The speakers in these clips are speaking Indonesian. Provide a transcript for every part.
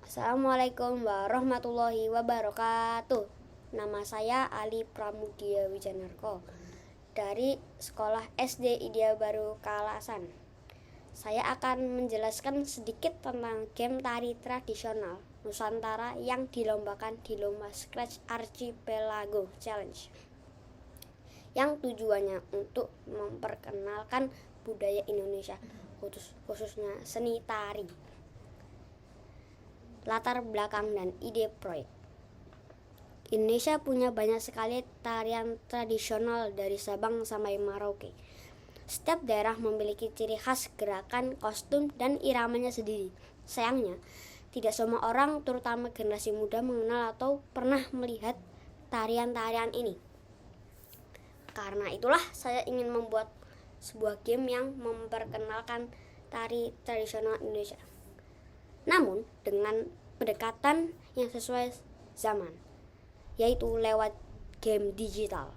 Assalamualaikum warahmatullahi wabarakatuh. Nama saya Ali Pramudia Wijanarko dari Sekolah SD Idea Baru Kalasan. Saya akan menjelaskan sedikit tentang game tari tradisional Nusantara yang dilombakan di Lomba Scratch Archipelago Challenge, yang tujuannya untuk memperkenalkan budaya Indonesia, khususnya seni tari. Latar belakang dan ide proyek. Indonesia punya banyak sekali tarian tradisional dari Sabang sampai Merauke. Setiap daerah memiliki ciri khas gerakan, kostum, dan iramanya sendiri. Sayangnya, tidak semua orang, terutama generasi muda, mengenal atau pernah melihat tarian-tarian ini. Karena itulah saya ingin membuat sebuah game yang memperkenalkan tari tradisional Indonesia, namun dengan pendekatan yang sesuai zaman, yaitu lewat game digital.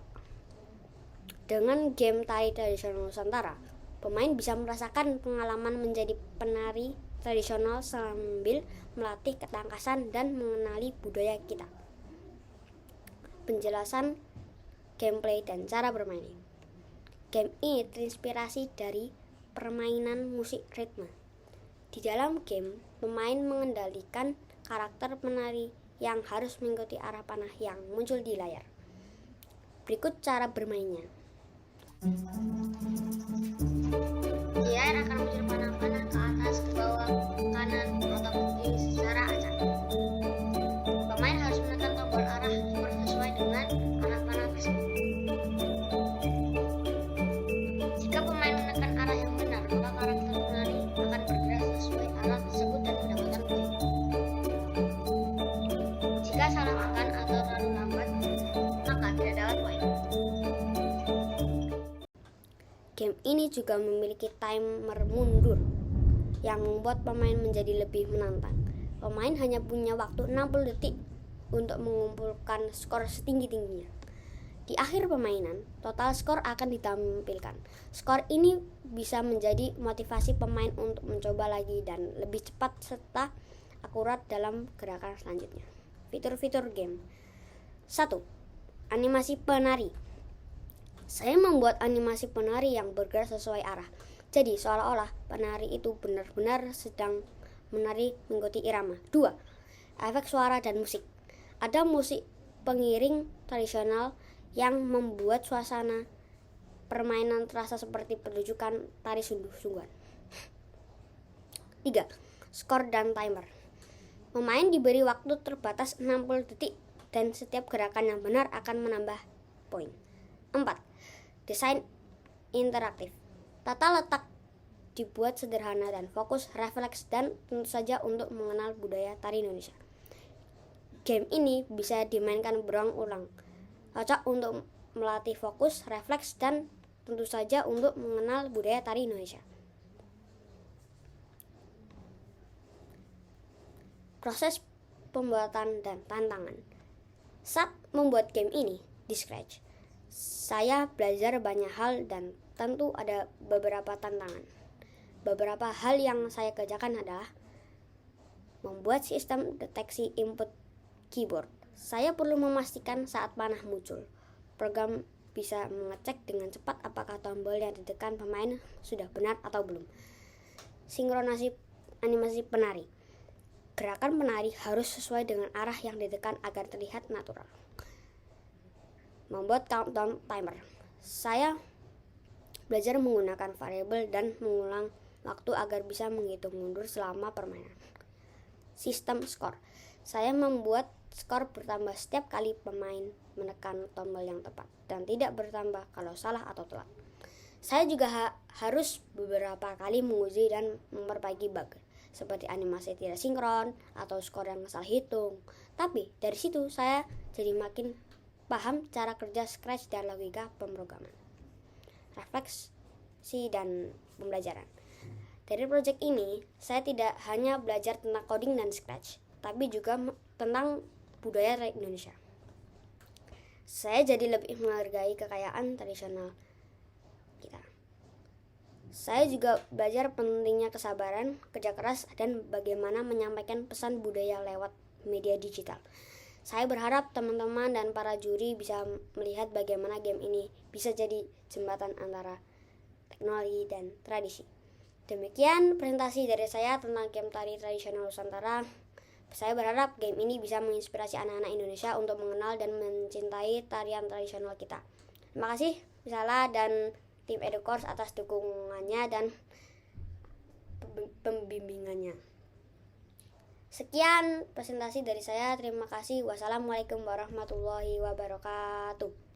Dengan game tari tradisional Nusantara, pemain bisa merasakan pengalaman menjadi penari tradisional sambil melatih ketangkasan dan mengenali budaya kita. Penjelasan gameplay dan cara bermain. Game ini terinspirasi dari permainan musik ritme. Di dalam game, pemain mengendalikan karakter penari yang harus mengikuti arah panah yang muncul di layar. Berikut cara bermainnya. Di layar akan muncul panah-panah ke atas, ke bawah, ke kanan, atau ke kiri secara acak. Pemain harus menekan tombol arah keyboard sesuai dengan arah panah tersebut. Jika pemain menekan arah yang benar, maka karakter penari akan bergerak sesuai arah tersebut dan mendapatkan poin. Jika salah tekan atau terlalu lambat, maka tidak dapat poin. Game ini juga memiliki timer mundur yang membuat pemain menjadi lebih menantang. Pemain hanya punya waktu 60 detik untuk mengumpulkan skor setinggi-tingginya. Di akhir permainan, total skor akan ditampilkan. Skor ini bisa menjadi motivasi pemain untuk mencoba lagi dan lebih cepat serta akurat dalam gerakan selanjutnya. Fitur-fitur game. 1. Animasi penari. Saya membuat animasi penari yang bergerak sesuai arah. Jadi seolah-olah penari itu benar-benar sedang menari mengikuti irama. 2. Efek suara dan musik. Ada musik pengiring tradisional yang membuat suasana permainan terasa seperti pertunjukan tari sungguh-sungguhan. 3. Skor dan timer. Pemain diberi waktu terbatas 60 detik dan setiap gerakan yang benar akan menambah poin. 4. Desain interaktif. Tata letak dibuat sederhana dan fokus, refleks, dan tentu saja untuk mengenal budaya tari Indonesia. Game ini bisa dimainkan berulang-ulang, cocok untuk melatih fokus, refleks, dan tentu saja untuk mengenal budaya tari Indonesia. Proses pembuatan dan tantangan. Saat membuat game ini di Scratch, saya belajar banyak hal dan tentu ada beberapa tantangan. Beberapa hal yang saya kerjakan adalah membuat sistem deteksi input keyboard. Saya perlu memastikan saat panah muncul, program bisa mengecek dengan cepat apakah tombol yang ditekan pemain sudah benar atau belum. Sinkronasi animasi penari. Gerakan penari harus sesuai dengan arah yang ditekan agar terlihat natural. Membuat countdown timer. Saya belajar menggunakan variabel dan mengulang waktu agar bisa menghitung mundur selama permainan. Sistem skor. Saya membuat skor bertambah setiap kali pemain menekan tombol yang tepat dan tidak bertambah kalau salah atau telat. Saya juga harus beberapa kali menguji dan memperbaiki bug seperti animasi tidak sinkron atau skor yang salah hitung. Tapi dari situ saya jadi makin paham cara kerja Scratch dan logika pemrograman. Refleksi dan pembelajaran. Dari proyek ini, saya tidak hanya belajar tentang coding dan Scratch, tapi juga tentang budaya Indonesia. Saya jadi lebih menghargai kekayaan tradisional kita. Saya juga belajar pentingnya kesabaran, kerja keras, dan bagaimana menyampaikan pesan budaya lewat media digital. Saya berharap teman-teman dan para juri bisa melihat bagaimana game ini bisa jadi jembatan antara teknologi dan tradisi. Demikian presentasi dari saya tentang game tari tradisional Nusantara. Saya berharap game ini bisa menginspirasi anak-anak Indonesia untuk mengenal dan mencintai tarian tradisional kita. Terima kasih Misala dan tim Educourse atas dukungannya dan pembimbingannya. Sekian presentasi dari saya. Terima kasih. Wassalamualaikum warahmatullahi wabarakatuh.